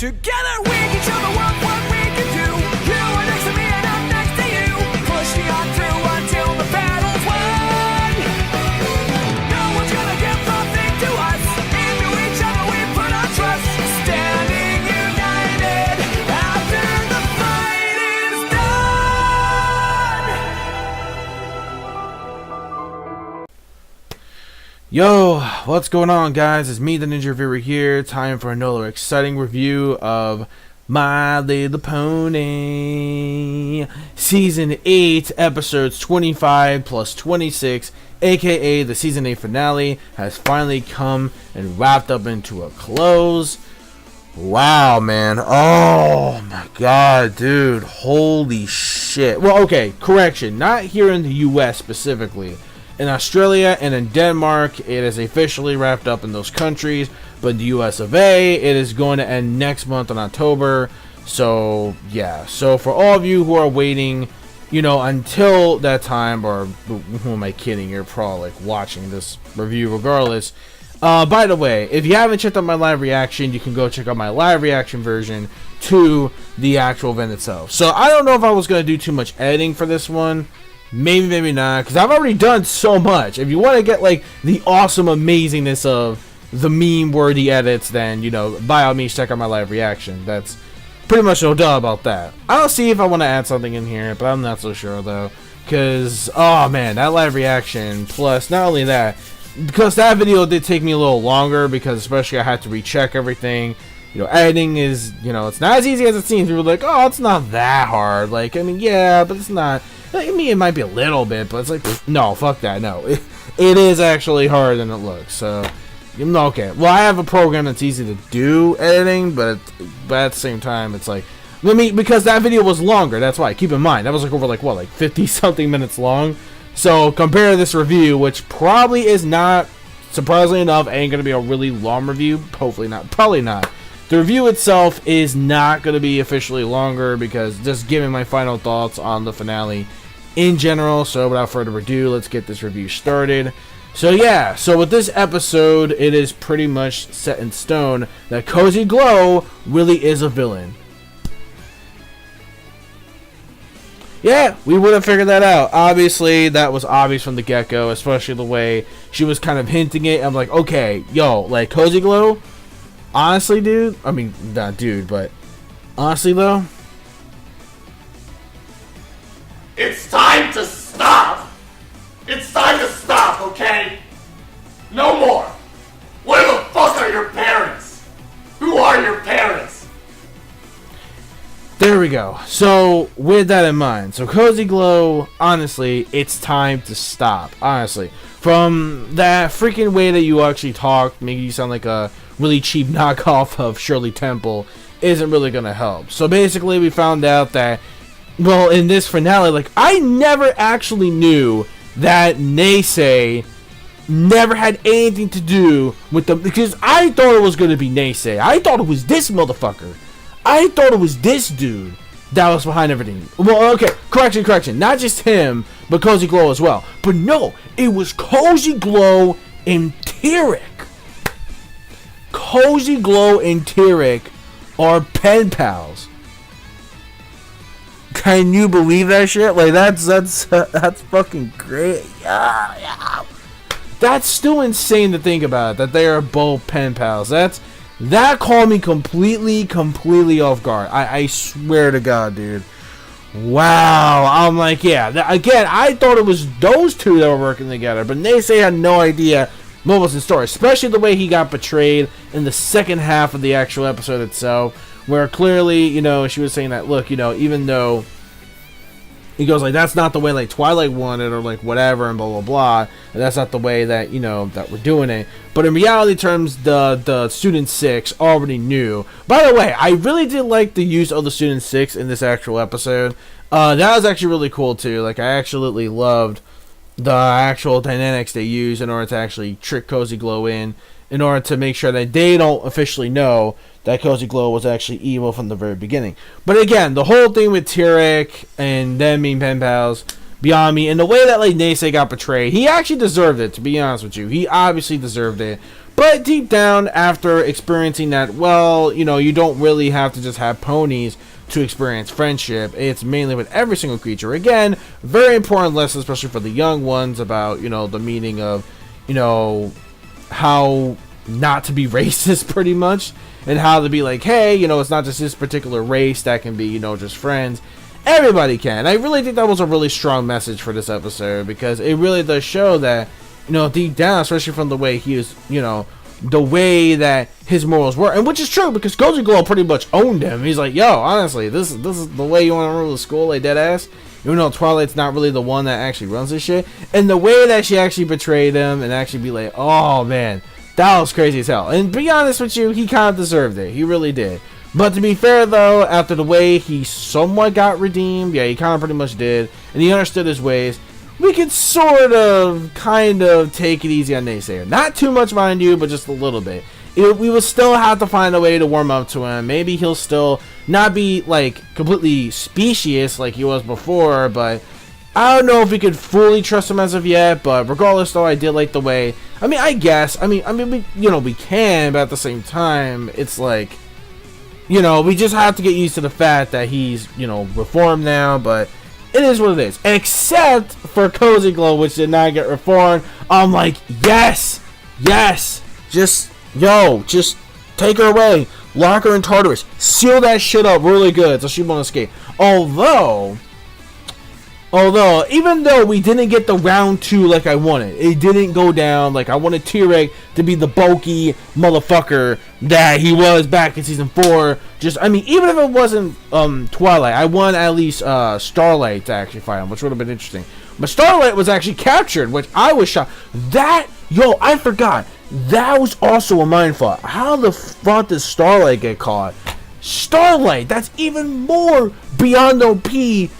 Together we can show the world what we can do. You are next to me and I'm next to you. Pushing on through until the battle's won. No one's gonna give nothing to us. Into each other we put our trust. Standing united after the fight is done. Yo, what's going on, guys? It's me, the Ninja Reviewer here. Time for another exciting review of My Little Pony Season 8, episodes 25 plus 26, aka the Season 8 finale, has finally come and wrapped up into a close. Wow, man. Oh my god, dude. Holy shit. Well, okay, correction. Not here in the US specifically. In Australia and in Denmark, it is officially wrapped up in those countries. But in the US of A, it is going to end next month in October. So, yeah. So, for all of you who are waiting, you know, until that time, or who am I kidding? You're probably like watching this review regardless. By the way, if you haven't checked out my live reaction, you can go check out my live reaction version to the actual event itself. So, I don't know if I was going to do too much editing for this one. Maybe, maybe not, because I've already done so much. If you want to get, like, the awesome amazingness of the meme-worthy edits, then, you know, by all means, check out my live reaction. That's pretty much no doubt about that. I'll see if I want to add something in here, but I'm not so sure, though. Because, oh, man, that live reaction, plus, not only that, because that video did take me a little longer, because especially I had to recheck everything. You know, editing is, you know, it's not as easy as it seems. People are like, oh, it's not that hard. Like, I mean, yeah, but it's not. I mean, it might be a little bit, but it's like, no, fuck that, no. It is actually harder than it looks, so, okay. Well, I have a program that's easy to do editing, but at the same time, it's like, because that video was longer, that's why. Keep in mind, that was like over, like, what, like 50-something minutes long? So, compare to this review, which probably is not, surprisingly enough, ain't gonna be a really long review. Hopefully not, probably not. The review itself is not going to be officially longer because just giving my final thoughts on the finale in general. So without further ado, let's get this review started. So yeah, so with this episode, it is pretty much set in stone that Cozy Glow really is a villain. Yeah, we would have figured that out. Obviously, that was obvious from the get-go, especially the way she was kind of hinting it. I'm like, okay, yo, like Cozy Glow. Honestly, dude, I mean, not dude, but honestly, though, it's time to stop! It's time to stop, okay? No more! Where the fuck are your parents? Who are your parents? There we go. So, with that in mind, so Cozy Glow, honestly, it's time to stop. Honestly, from that freaking way that you actually talk, making you sound like a really cheap knockoff of Shirley Temple, isn't really gonna help. So basically, we found out that, well, in this finale, like, I never actually knew that Naysay never had anything to do with them, because I thought it was gonna be Naysay. I thought it was this motherfucker. I thought it was this dude that was behind everything. Well, okay, correction. Not just him, but Cozy Glow as well. But no, it was Cozy Glow and TIREK. Cozy Glow and TIREK are pen pals. Can you believe that shit? Like, that's fucking great. Yeah. That's still insane to think about, that they are both pen pals. That caught me completely off guard. I swear to God, dude. Wow. I'm like, yeah. Again, I thought it was those two that were working together, but Naysay had no idea what was in store, especially the way he got betrayed in the second half of the actual episode itself, where clearly, you know, she was saying that, look, you know, even though he goes like, that's not the way like Twilight wanted, or like whatever, and blah blah blah, and that's not the way that, you know, that we're doing it. But in reality terms, the Student 6 already knew. By the way, I really did like the use of the Student 6 in this actual episode. That was actually really cool too. Like, I absolutely loved the actual dynamics they use in order to actually trick Cozy Glow in order to make sure that they don't officially know that Cozy Glow was actually evil from the very beginning. But again, the whole thing with TIREK and them being pen pals, beyond me, and the way that like Naysay got betrayed, he actually deserved it, to be honest with you. He obviously deserved it. But deep down, after experiencing that, well, you don't really have to just have ponies to experience friendship. It's mainly with every single creature. Again, very important lesson, especially for the young ones, about, the meaning of, how not to be racist, pretty much, and how to be like, hey, it's not just this particular race that can be, just friends. Everybody can. I really think that was a really strong message for this episode, because it really does show that, deep down, especially from the way he was, the way that his morals were, and which is true, because Goji Glow pretty much owned him. He's like, yo, honestly, this is the way you want to rule the school, like, dead ass. Even though Twilight's not really the one that actually runs this shit, and the way that she actually betrayed him, and actually be like, oh man, that was crazy as hell. And to be honest with you, he kind of deserved it. He really did. But to be fair though, after the way he somewhat got redeemed, yeah, he kind of pretty much did, and he understood his ways, we could kind of take it easy on Naysayer. Not too much, mind you, but just a little bit. We will still have to find a way to warm up to him. Maybe he'll still not be, like, completely specious like he was before, but I don't know if we could fully trust him as of yet. But regardless, though, I did like the way, we can, but at the same time, it's like, we just have to get used to the fact that he's, reformed now, but it is what it is. Except for Cozy Glow, which did not get reformed. I'm like, yes, just take her away. Lock her in Tartarus. Seal that shit up really good so she won't escape. Although, even though we didn't get the round 2 like I wanted, it didn't go down like I wanted TIREK to be the bulky motherfucker that he was back in season 4. Even if it wasn't Twilight, I wanted at least Starlight to actually fight him, which would have been interesting. But Starlight was actually captured, which I was shocked. I forgot. That was also a mindfuck. How the fuck did Starlight get caught? Starlight, that's even more beyond OP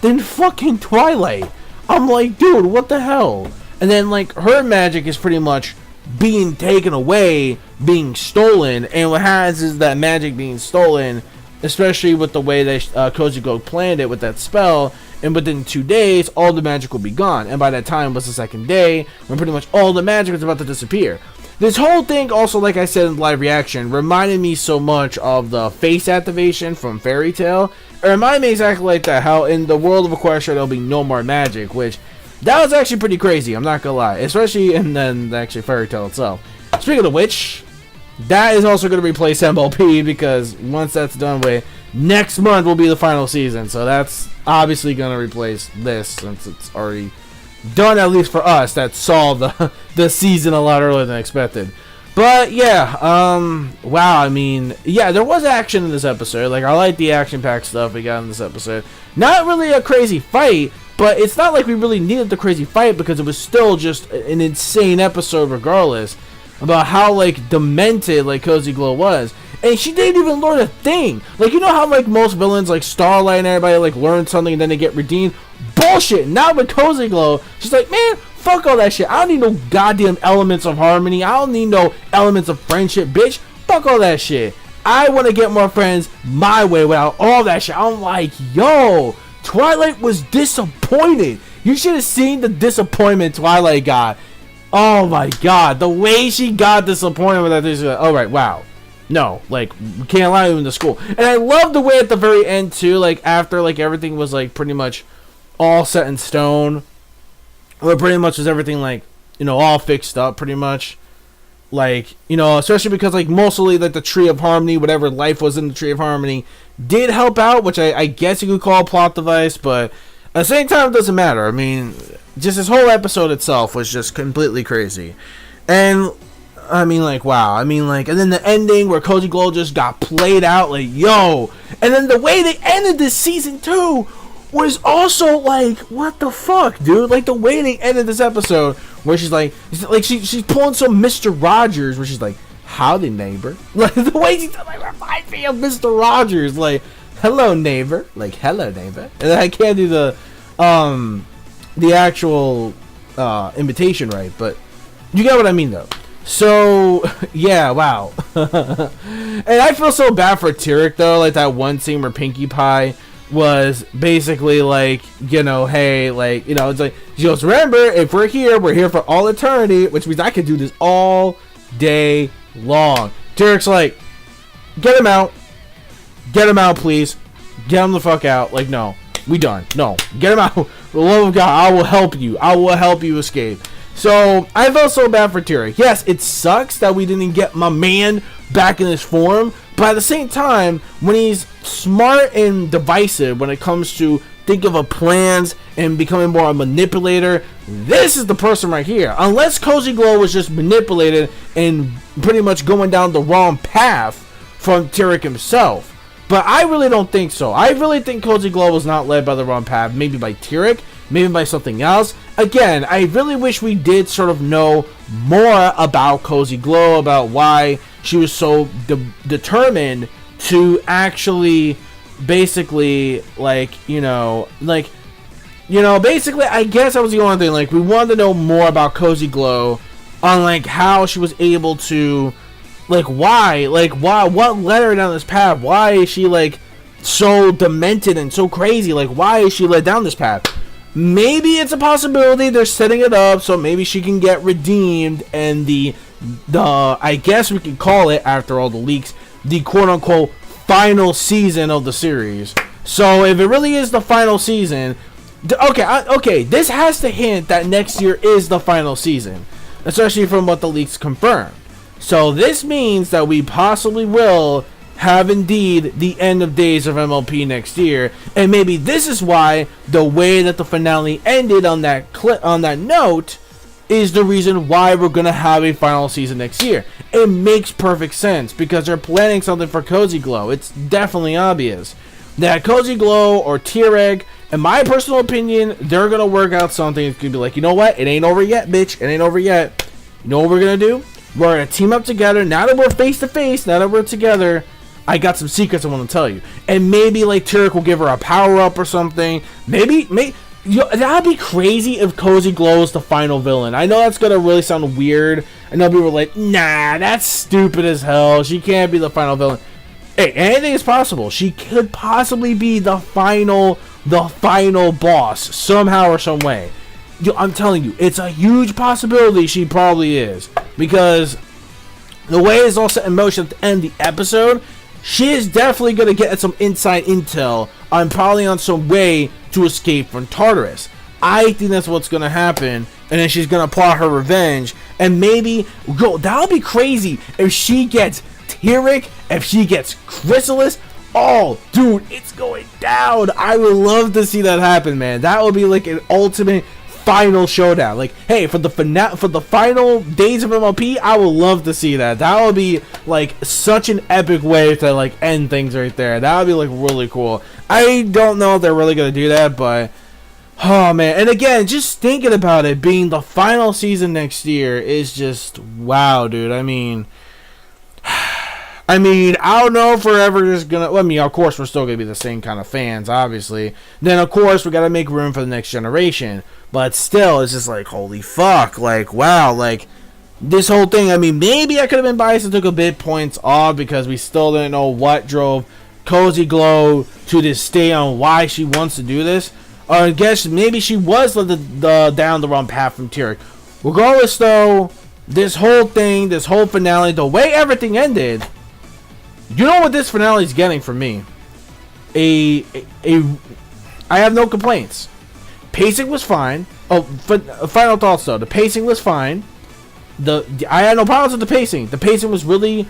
than fucking Twilight. I'm like, dude, what the hell? And then, like, her magic is pretty much being taken away, being stolen, and what happens is that magic being stolen, especially with the way that Cozy Glow planned it with that spell, and within 2 days, all the magic will be gone. And by that time was the second day, when pretty much all the magic was about to disappear. This whole thing also, like I said in the live reaction, reminded me so much of the face activation from Fairy Tail. It reminded me exactly like that, how in the world of Equestria there'll be no more magic, which, that was actually pretty crazy, I'm not gonna lie. Especially in then actually Fairy Tail itself. Speaking of which, that is also going to replace MLP, because once that's done with, next month will be the final season. So that's obviously going to replace this, since it's already done, at least for us, that saw the season a lot earlier than expected. But yeah, wow, there was action in this episode. Like, I like the action-packed stuff we got in this episode. Not really a crazy fight, but it's not like we really needed the crazy fight, because it was still just an insane episode regardless, about how, like, demented, like, Cozy Glow was. And she didn't even learn a thing. Like, you know how, like, most villains, like Starlight and everybody, like, learn something and then they get redeemed? Bullshit! Not with Cozy Glow. She's like, man, fuck all that shit. I don't need no goddamn elements of harmony. I don't need no elements of friendship, bitch. Fuck all that shit. I want to get more friends my way without all that shit. I'm like, yo, Twilight was disappointed. You should have seen the disappointment Twilight got. Oh my god, the way she got disappointed with that, she's like, all right, wow. No, like, we can't allow you in the school. And I love the way at the very end, too, like, after, like, everything was, like, pretty much all set in stone, where pretty much was everything, like, all fixed up, pretty much. Like, especially because, like, mostly, like, the Tree of Harmony, whatever life was in the Tree of Harmony, did help out, which I guess you could call a plot device, but at the same time, it doesn't matter. Just this whole episode itself was just completely crazy. And, wow. And then the ending where Cozy Glow just got played out, like, yo. And then the way they ended this season 2 was also, like, what the fuck, dude? Like, the way they ended this episode, where she's like she's pulling some Mr. Rogers, where she's like, howdy, neighbor. Like, the way she like, reminds me of Mr. Rogers. Like, hello, neighbor. Like, hello, neighbor. And I can't do the actual imitation right, but you get what I mean, though. So, yeah, wow. And I feel so bad for TIREK, though. Like, that one scene where Pinkie Pie was basically like, hey, like, it's like, she goes, remember, if we're here for all eternity, which means I could do this all day, long. TIREK's like, get him out. Get him out, please. Get him the fuck out. Like, no. We done. No. Get him out. For the love of God, I will help you. I will help you escape. So, I felt so bad for TIREK. Yes, it sucks that we didn't get my man back in his form. But at the same time, when he's smart and divisive when it comes to thinking of plans and becoming more a manipulator, this is the person right here. Unless Cozy Glow was just manipulated and pretty much going down the wrong path from TIREK himself. But I really don't think so. I really think Cozy Glow was not led by the wrong path. Maybe by TIREK, maybe by something else. Again, I really wish we did sort of know more about Cozy Glow, about why she was so determined to actually basically, basically, I guess that was the only thing. Like, we wanted to know more about Cozy Glow on, like, how she was able to, why, what led her down this path? Why is she, so demented and so crazy? Why is she led down this path? Maybe it's a possibility they're setting it up so maybe she can get redeemed and the I guess we can call it, after all the leaks, the quote-unquote final season of the series. So if it really is the final season, okay, this has to hint that next year is the final season, especially from what the leaks confirmed. So this means that we possibly will have indeed the end of days of MLP next year, and maybe this is why the way that the finale ended on that note is the reason why we're gonna have a final season next year. It makes perfect sense because they're planning something for Cozy Glow. It's definitely obvious that Cozy Glow or TIREK, in my personal opinion, they're gonna work out something. It's gonna be like, you know what? It ain't over yet, bitch. It ain't over yet. You know what we're gonna do? We're gonna team up together. Now that we're face to face, now that we're together, I got some secrets I want to tell you. And maybe TIREK will give her a power up or something. Maybe that'd be crazy if Cozy Glow is the final villain. I know that's gonna really sound weird. I know people are like, nah, that's stupid as hell. She can't be the final villain. Hey, anything is possible. She could possibly be the final boss somehow or some way. I'm telling you, it's a huge possibility she probably is, because the way it's all set in motion at the end of the episode, she is definitely going to get some inside intel on probably on some way to escape from Tartarus. I think that's what's going to happen, and then she's going to plot her revenge, and maybe, that would be crazy if she gets TIREK, if she gets Chrysalis. Oh, dude, it's going down. I would love to see that happen, man. That would be like an ultimate final showdown. Like, hey, for the final days of MLP, I would love to see that. That would be like such an epic way to like end things right there. That would be like really cool. I don't know if they're really gonna do that, but oh man. And again, just thinking about it being the final season next year is just wow, dude. I mean, I don't know if we're ever just gonna. Well, of course, we're still gonna be the same kind of fans, obviously. Then, of course, we gotta make room for the next generation. But still, it's just like, holy fuck, like, wow, like, this whole thing. Maybe I could have been biased and took a bit points off because we still didn't know what drove Cozy Glow to this stay on why she wants to do this. Or I guess maybe she was down the wrong path from TIREK. Regardless, though, this whole thing, this whole finale, the way everything ended. You know what this finale is getting from me? I have no complaints. Pacing was fine. Oh, final thoughts though. The pacing was fine. I had no problems with the pacing. The pacing was really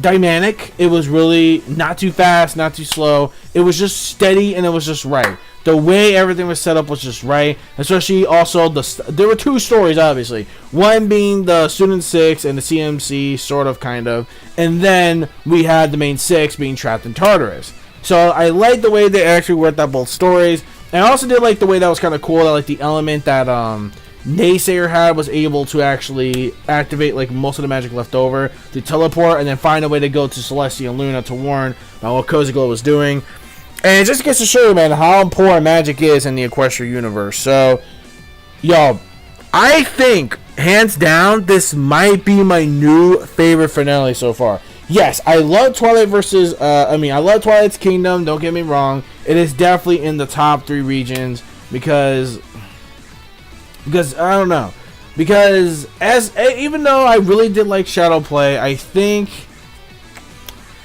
dynamic. It was really not too fast, not too slow. It was just steady and it was just right. The way everything was set up was just right. Especially also there were two stories obviously. One being the Student 6 and the CMC sort of kind of, and then we had the main 6 being trapped in Tartarus. So I liked the way they actually worked out both stories. And I also did like the way that was kind of cool. I like the element that Naysayer had was able to actually activate like most of the magic left over to teleport and then find a way to go to Celestia and Luna to warn about what Cozy Glow was doing. And it just gets to show you, man, how important magic is in the Equestria universe. So, yo, I think, hands down, this might be my new favorite finale so far. Yes, I love Twilight versus, I love Twilight's Kingdom, don't get me wrong. It is definitely in the top 3 regions because I don't know. Because even though I really did like Shadow Play, I think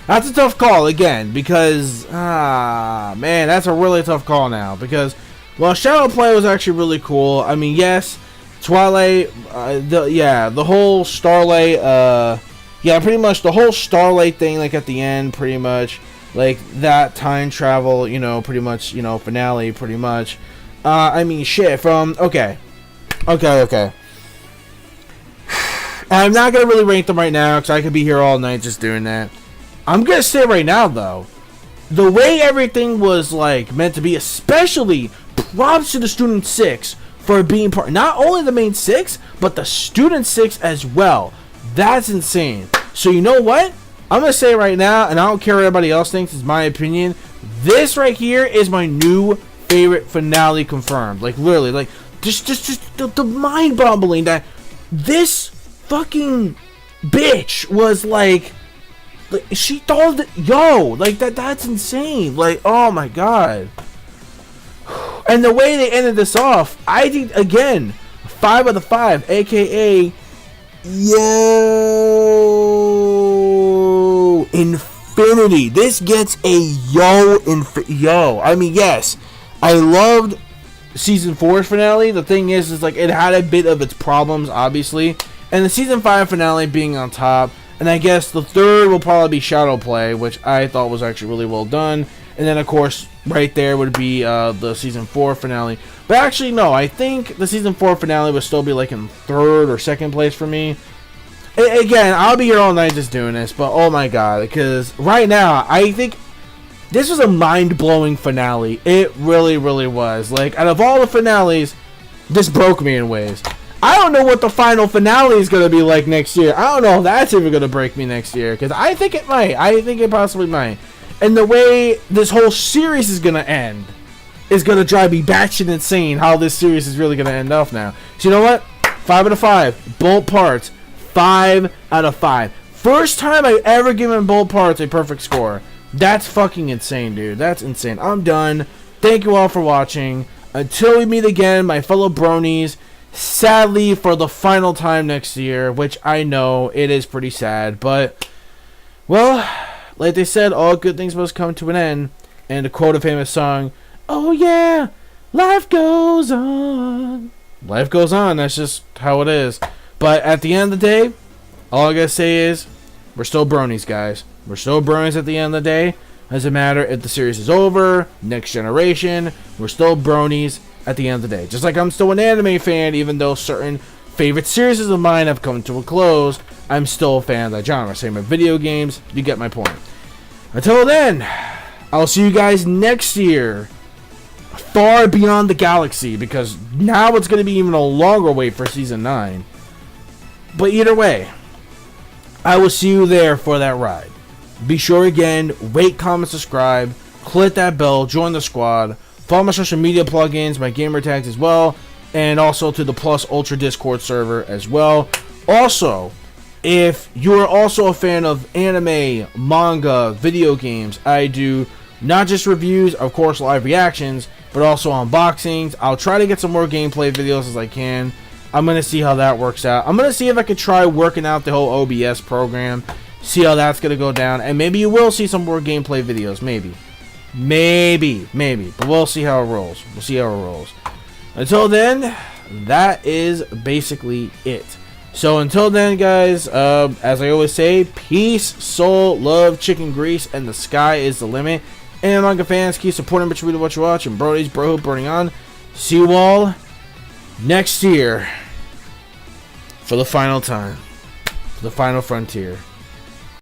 that's a tough call again. Because man, that's a really tough call now. Because well, Shadow Play was actually really cool. I mean, yes, Twilight, the whole Starlight, pretty much the whole Starlight thing, like at the end, pretty much, like that time travel, pretty much, finale, pretty much. I mean, shit, okay. I'm not gonna really rank them right now, because I could be here all night just doing that. I'm gonna say right now, though, the way everything was, like, meant to be, especially props to the Student 6, for being part, not only the main 6, but the Student 6 as well. That's insane. So you know what? I'm going to say right now, and I don't care what everybody else thinks, it's my opinion. This right here is my new favorite finale confirmed. Like, literally, like, just the mind-boggling that this fucking bitch was like she thought that, like, that's insane. Like, oh my god. And the way they ended this off, I think, again, 5 out of 5, aka infinity. This gets a yo. I mean, yes, I loved season 4's finale. The thing is like, it had a bit of its problems, obviously, and the season 5 finale being on top. And I guess the third will probably be Shadow Play, which I thought was actually really well done. And then, of course, right there would be the Season 4 finale. But actually, no, I think the Season 4 finale would still be like in 3rd or 2nd place for me. Again, I'll be here all night just doing this, but oh my god, because right now, I think this was a mind-blowing finale. It really, really was. Like, out of all the finales, this broke me in ways. I don't know what the final finale is going to be like next year. I don't know if that's even going to break me next year, because I think it might. I think it possibly might. And the way this whole series is going to end is going to drive me batshit insane how this series is really going to end off now. So you know what? 5 out of 5. Bolt Parts. 5 out of 5. First time I've ever given Bolt Parts a perfect score. That's fucking insane, dude. That's insane. I'm done. Thank you all for watching. Until we meet again, my fellow bronies. Sadly, for the final time next year, which I know it is pretty sad, but, well, like they said, all good things must come to an end. And to quote a famous song, oh yeah, life goes on. Life goes on, that's just how it is. But at the end of the day, all I gotta say is, we're still bronies, guys. We're still bronies at the end of the day. Doesn't matter if the series is over, next generation, we're still bronies at the end of the day. Just like I'm still an anime fan, even though certain favorite series of mine have come to a close, I'm still a fan of that genre. Same with video games, you get my point. Until then, I'll see you guys next year, far beyond the galaxy, because now it's going to be even a longer wait for Season 9. But either way, I will see you there for that ride. Be sure again, rate, comment, subscribe, click that bell, join the squad, follow my social media plugins, my gamer tags as well, and also to the Plus Ultra Discord server as well. Also, if you are also a fan of anime, manga, video games, I do not just reviews, of course live reactions, but also unboxings. I'll try to get some more gameplay videos as I can. I'm going to see how that works out. I'm going to see if I could try working out the whole OBS program, see how that's going to go down, and maybe you will see some more gameplay videos, maybe. Maybe, but we'll see how it rolls. Until then, that is basically it. So until then, guys, as I always say, peace, soul, love, chicken grease, and the sky is the limit. And manga fans, keep supporting Bitch Read What You Watch, and Brody's Brohood burning on. See you all next year for the final time, for the final frontier.